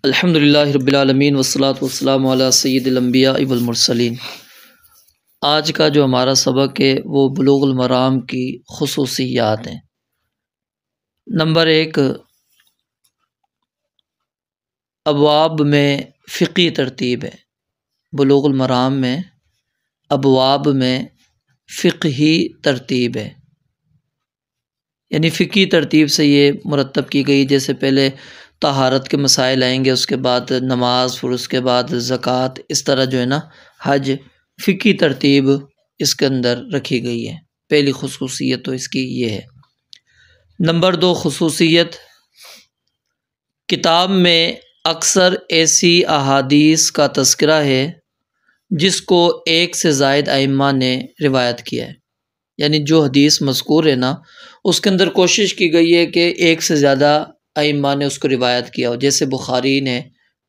अल्हम्दुलिल्लाहि रब्बिल आलमीन वस्सलातु वस्सलामु अला सय्यिदिल अंबिया वल मुरसलीन। आज का जो हमारा सबक है वो बुलूगुल मराम की खुसूसियात हैं। नंबर एक, अबवाब में फ़िक़ी तरतीब है। बुलूगुल मराम में अबवाब में फ़िक़ही तरतीब है, यानी फ़िक़ी तरतीब से ये मुरतब की गई। जैसे पहले तहारत के मसाइल आएंगे, उसके बाद नमाज, फिर उसके बाद ज़कात, इस तरह जो है ना हज, फ़िक़ी तरतीब इसके अंदर रखी गई है। पहली खुसूसियत तो इसकी ये है। नंबर दो खुसूसियत, किताब में अक्सर ऐसी अहादीस का तज़किरा है जिसको एक से ज़ायद अइम्मा ने रिवायत किया है। यानी जो हदीस मज़कूर है ना, उसके अंदर कोशिश की गई है कि एक से ज़्यादा अइम्मा ने उसको रिवायत किया हो। जैसे बुखारी ने,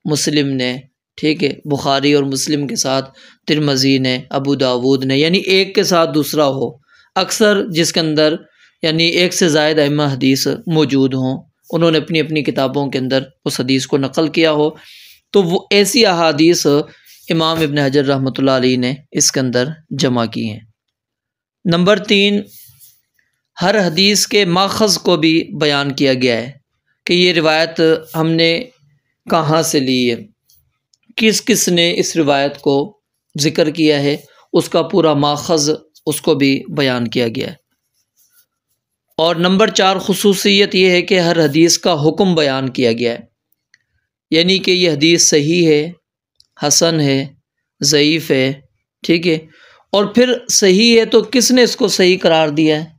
मुस्लिम ने, ठीक है, बुखारी और मुस्लिम के साथ तिरमिज़ी ने, अबू दाऊद ने, यानी एक के साथ दूसरा हो। अक्सर जिसके अंदर यानी एक से ज़ायद अइम्मा हदीस मौजूद हों, उन्होंने अपनी अपनी किताबों के अंदर उस हदीस को नकल किया हो, तो वो ऐसी अहादीस इमाम इब्न हजर रहमतुल्लाह अलैह ने इसके अंदर जमा की हैं। नंबर तीन, हर हदीस के माखज़ को भी बयान किया गया है कि ये रिवायत हमने कहाँ से ली है, किस किस ने इस रिवायत को ज़िक्र किया है, उसका पूरा माखज़ उसको भी बयान किया गया है। और नंबर चार खुसूसियत ये है कि हर हदीस का हुक्म बयान किया गया है, यानी कि ये हदीस सही है, हसन है, ज़ईफ़ है, ठीक है। और फिर सही है तो किसने इसको सही करार दिया है,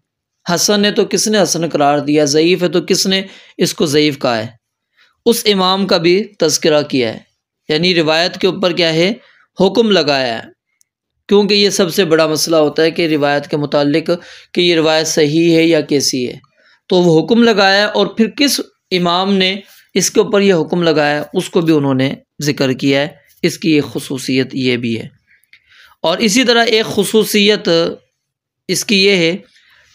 हसन है तो किसने हसन करार दिया, ज़ईफ़ है तो किसने इसको ज़ईफ़ कहा है, उस इमाम का भी तज़किरा किया है। यानी रिवायत के ऊपर क्या है, हुक्म लगाया है। क्योंकि ये सबसे बड़ा मसला होता है कि रिवायत के मुतालिक कि ये रिवायत सही है या कैसी है, तो वो हुक्म लगाया और फिर किस इमाम ने इसके ऊपर ये हुक्म लगाया उसको भी उन्होंने ज़िक्र किया है। इसकी एक खुसूसियत ये भी है। और इसी तरह एक खुसूसियत इसकी ये है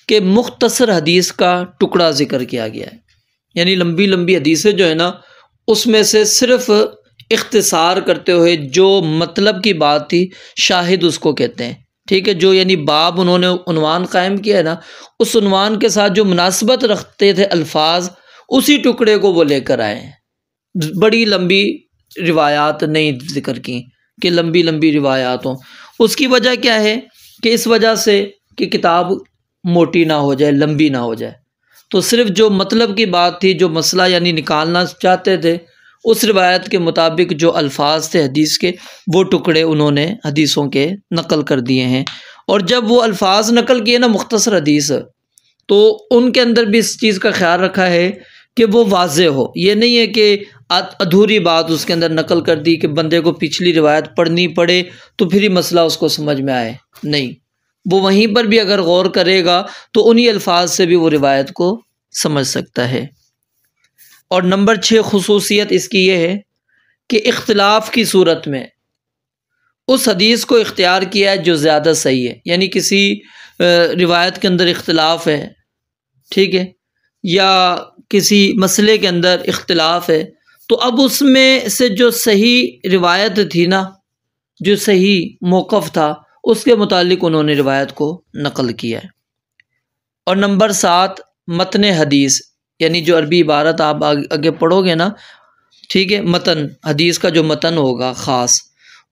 कि मुख्तसर हदीस का टुकड़ा ज़िक्र किया गया है। यानी लंबी लंबी हदीसें जो है ना, उसमें से सिर्फ़ इख्तिसार करते हुए जो मतलब की बात थी, शाहिद उसको कहते हैं, ठीक है। जो यानी बाब उन्होंने उन्वान कायम किया है ना, उस उन्वान के साथ जो मुनासबत रखते थे अल्फाज, उसी टुकड़े को वो लेकर आए हैं। बड़ी लंबी रिवायात नहीं ज़िक्र की कि लंबी लंबी रिवायात हों। उसकी वजह क्या है कि इस वजह से कि किताब मोटी ना हो जाए, लंबी ना हो जाए, तो सिर्फ़ जो मतलब की बात थी, जो मसला यानी निकालना चाहते थे, उस रिवायत के मुताबिक जो अल्फाज थे हदीस के, वो टुकड़े उन्होंने हदीसों के नकल कर दिए हैं। और जब वो अल्फाज नकल किए ना मुख्तसर हदीस, तो उनके अंदर भी इस चीज़ का ख्याल रखा है कि वो वाज़े हो। ये नहीं है कि अधूरी बात उसके अंदर नकल कर दी कि बंदे को पिछली रिवायत पढ़नी पड़े तो फिर ही मसला उसको समझ में आए। नहीं, वो वहीं पर भी अगर गौर करेगा तो उन्हीं अल्फाज से भी वो रिवायत को समझ सकता है। और नंबर 6 खुसूसियत इसकी ये है कि इख्तिलाफ़ की सूरत में उस हदीस को इख्तियार किया है जो ज़्यादा सही है। यानी किसी रिवायत के अंदर इख्तिलाफ़ है, ठीक है, या किसी मसले के अंदर इख्तिलाफ़ है, तो अब उसमें से जो सही रिवायत थी ना, जो सही मौक़िफ़ था, उसके मुतालिक उन्होंने रिवायत को नकल किया है। और नंबर 7 मतन हदीस, यानी जो अरबी इबारत आप आगे पढ़ोगे ना, ठीक है, मतन हदीस का जो मतन होगा ख़ास,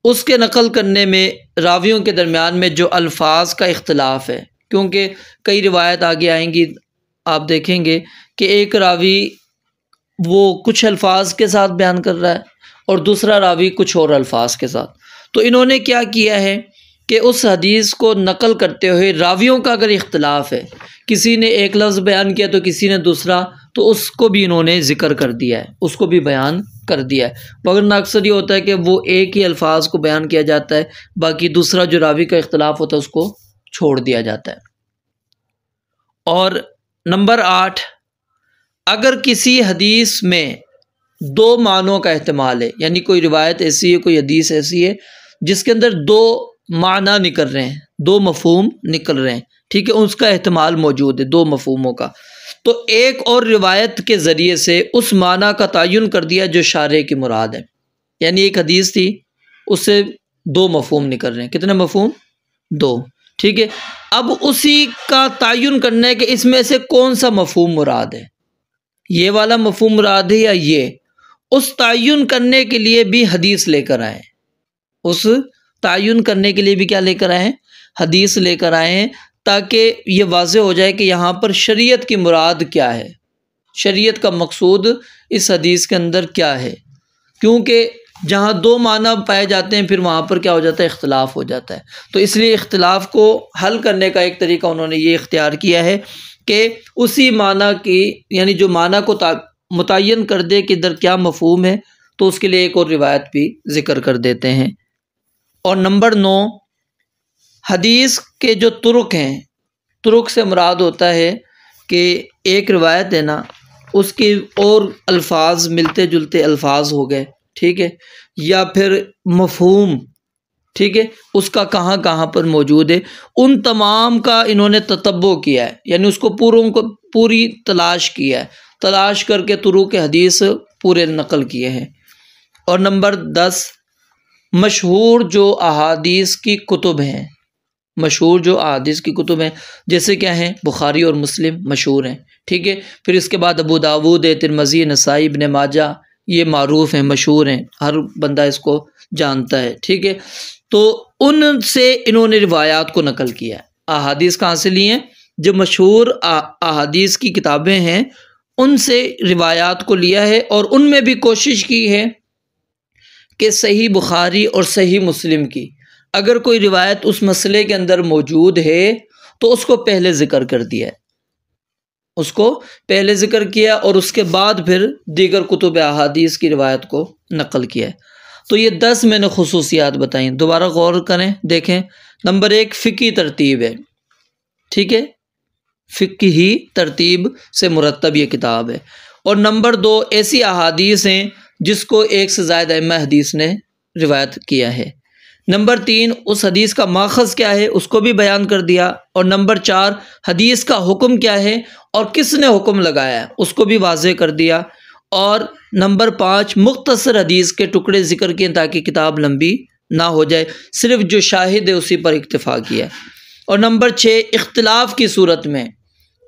उसके नकल करने में रावियों के दरमियान में जो अल्फाज का इख्तिलाफ़ है। क्योंकि कई रिवायत आगे आएंगी, आप देखेंगे कि एक रावी वो कुछ अल्फाज के साथ बयान कर रहा है और दूसरा रावी कुछ और अल्फाज के साथ। तो इन्होंने क्या किया है कि उस हदीस को नकल करते हुए रावियों का अगर इख्तिलाफ़ है, किसी ने एक लफ्ज़ बयान किया तो किसी ने दूसरा, तो उसको भी इन्होंने ज़िक्र कर दिया है, उसको भी बयान कर दिया है। वरना अक्सर ये होता है कि वो एक ही अल्फाज को बयान किया जाता है, बाकी दूसरा जो रावी का इख्तिलाफ़ होता है उसको छोड़ दिया जाता है। और नंबर 8, अगर किसी हदीस में 2 मानों का एहतमाल है, यानी कोई रिवायत ऐसी है, कोई हदीस ऐसी है जिसके अंदर 2 माना निकल रहे हैं, 2 मफ़हूम निकल रहे हैं, ठीक है, उसका एहतमाल मौजूद है 2 मफ़हूमों का, तो एक और रिवायत के ज़रिए से उस माना का तयन कर दिया जो शारे की मुराद है। यानी एक हदीस थी, उससे दो मफहूम निकल रहे हैं। कितने मफहूम? दो। ठीक है, अब उसी का तयन करना है कि इसमें से कौन सा मफहूम मुराद है, ये वाला मफहूम मुराद है या ये। उस तयन करने के लिए भी हदीस लेकर आए, उस तयन करने के लिए भी क्या लेकर आए? हदीस लेकर आए हैं, ताकि ये वाज़ेह हो जाए कि यहाँ पर शरीयत की मुराद क्या है, शरीयत का मकसूद इस हदीस के अंदर क्या है। क्योंकि जहाँ दो माना पाए जाते हैं फिर वहाँ पर क्या हो जाता है? इख्तिलाफ हो जाता है। तो इसलिए इख्तिलाफ को हल करने का एक तरीका उन्होंने ये इख्तियार किया है कि उसी माना की, यानी जो माना को मुतय्यन कर दे कि इधर क्या मफहूम है, तो उसके लिए एक और रिवायत भी ज़िक्र कर देते हैं। और नंबर 9, हदीस के जो तुरुक हैं, तुरुक से मुराद होता है कि एक रिवायत है ना, उसके और अल्फाज मिलते जुलते अल्फाज हो गए, ठीक है, या फिर मफहूम, ठीक है, उसका कहाँ कहाँ पर मौजूद है, उन तमाम का इन्होंने ततब्बो किया है, यानी उसको पूरी तलाश किया है, तलाश करके तुरुक हदीस पूरे नकल किए हैं। और नंबर 10, मशहूर जो अहादीस की कुतुब हैं, मशहूर जो अहादीस की कुतुब हैं, जैसे क्या हैं? बुखारी और मुस्लिम मशहूर हैं, ठीक है। फिर इसके बाद अबू दाऊद है, तिरमिज़ी, नसाई, इब्न माजा, ये मारूफ़ हैं, मशहूर हैं, हर बंदा इसको जानता है, ठीक है। तो उनसे इन्होंने रिवायात को नकल किया है। अहादीस कहाँ से लिए हैं? जो मशहूर अहादीस की किताबें हैं उनसे रिवायात को लिया है, और उनमें भी कोशिश की है कि सही बुखारी और सही मुस्लिम की अगर कोई रिवायत उस मसले के अंदर मौजूद है तो उसको पहले ज़िक्र कर दिया है, उसको पहले ज़िक्र किया और उसके बाद फिर दीगर कुतुब अहादीस की रिवायत को नकल किया है। तो ये 10 मैंने खुसूसियात बताई, दोबारा गौर करें, देखें। नंबर 1 फ़िक़ही तरतीब है, ठीक है, फ़िक़ही तरतीब से मुरत्तब ये किताब है। और नंबर 2 ऐसी अहादीस हैं जिसको एक से ज़ायद अइम्मा हदीस ने रिवायत किया है। नंबर 3 उस हदीस का माखज़ क्या है उसको भी बयान कर दिया। और नंबर 4 हदीस का हुक्म क्या है और किसने हुक्म लगाया है उसको भी वाज़ेह कर दिया। और नंबर 5 मुख्तसर हदीस के टुकड़े ज़िक्र किए ताकि किताब लंबी ना हो जाए, सिर्फ जो शाहिद है उसी पर इक्तिफ़ा किया। और नंबर 6 इख्तिलाफ़ की सूरत में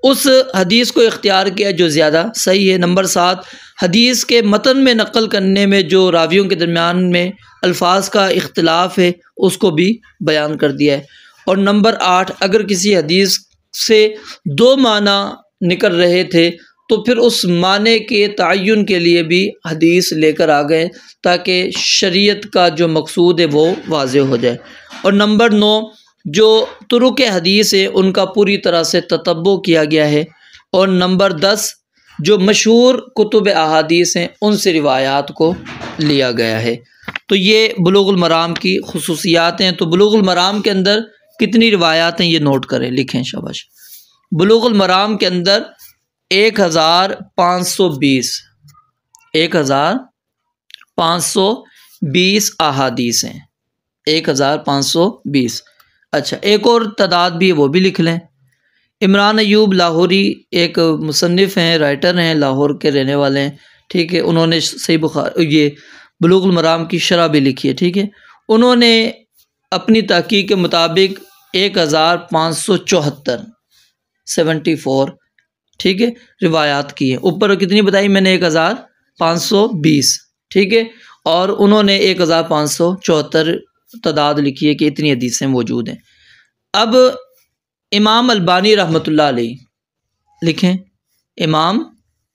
उस हदीस को इख्तियार किया जो ज़्यादा सही है। नंबर 7 हदीस के मतन में नकल करने में जो रावियों के दरमियान में अल्फाज का इख्तिलाफ है उसको भी बयान कर दिया है। और नंबर 8 अगर किसी हदीस से 2 माना निकल रहे थे तो फिर उस माने के तयन के लिए भी हदीस लेकर आ गए ताकि शरीयत का जो मकसूद है वो वाज़ेह हो जाए। और नंबर 9 जो तुरुक हदीस है उनका पूरी तरह से ततब्बो किया गया है। और नंबर 10 जो मशहूर कुतुब अहादीस हैं उनसे रिवायात को लिया गया है। तो ये बुलुगुल मराम की खुसूसियात हैं। तो बुलुगुल मराम के अंदर कितनी रिवायात हैं ये नोट करें, लिखें, शाबाश। बुलुगुल मराम के अंदर 1520 अहादीस हैं, 1520। अच्छा, एक और तादाद भी है वो भी लिख लें। इमरान अयूब लाहौरी एक मुसन्निफ़ हैं, राइटर हैं, लाहौर के रहने वाले हैं, ठीक है। उन्होंने सही बुखारी ये बुलुगुल मराम की शरह भी लिखी है, ठीक है। उन्होंने अपनी तहकीक के मुताबिक 1574 ठीक है रिवायात की है। ऊपर कितनी बताई मैंने? 1520, ठीक है। और उन्होंने 1574 तादाद लिखी है कि इतनी हदीसें मौजूद हैं। अब इमाम अलबानी रहमतुल्लाह अलैह, लिखें इमाम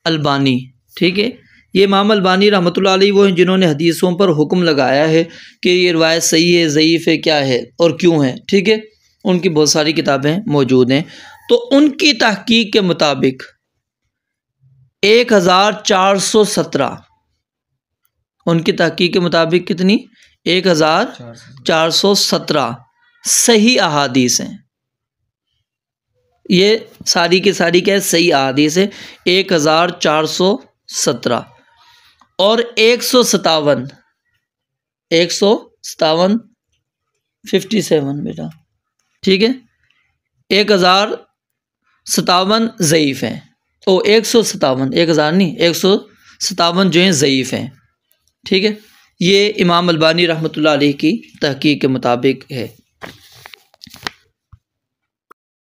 अलबानी, ठीक है। ये इमाम अलबानी रहमतुल्लाह अलैह वो हैं जिन्होंने हदीसों पर हुक्म लगाया है कि ये रिवायत सही है, ज़ईफ़ है, क्या है और क्यों है, ठीक है। उनकी बहुत सारी किताबें मौजूद हैं। तो उनकी तहकीक के मुताबिक 1417, उनकी तहकीक के मुताबिक कितनी? 1417 सही अहादीस हैं। ये सारी की सारी क्या है? सही अहादीस है। 1417 और 157 57 बेटा, ठीक है। 1057 ज़ईफ़ हैं, 157, 1000 नहीं, 157 जो हैं ज़ईफ़ हैं। ठीक है, ये इमाम अलबानी रहमतुल्लाह अलैह की तहकीक के मुताबिक है।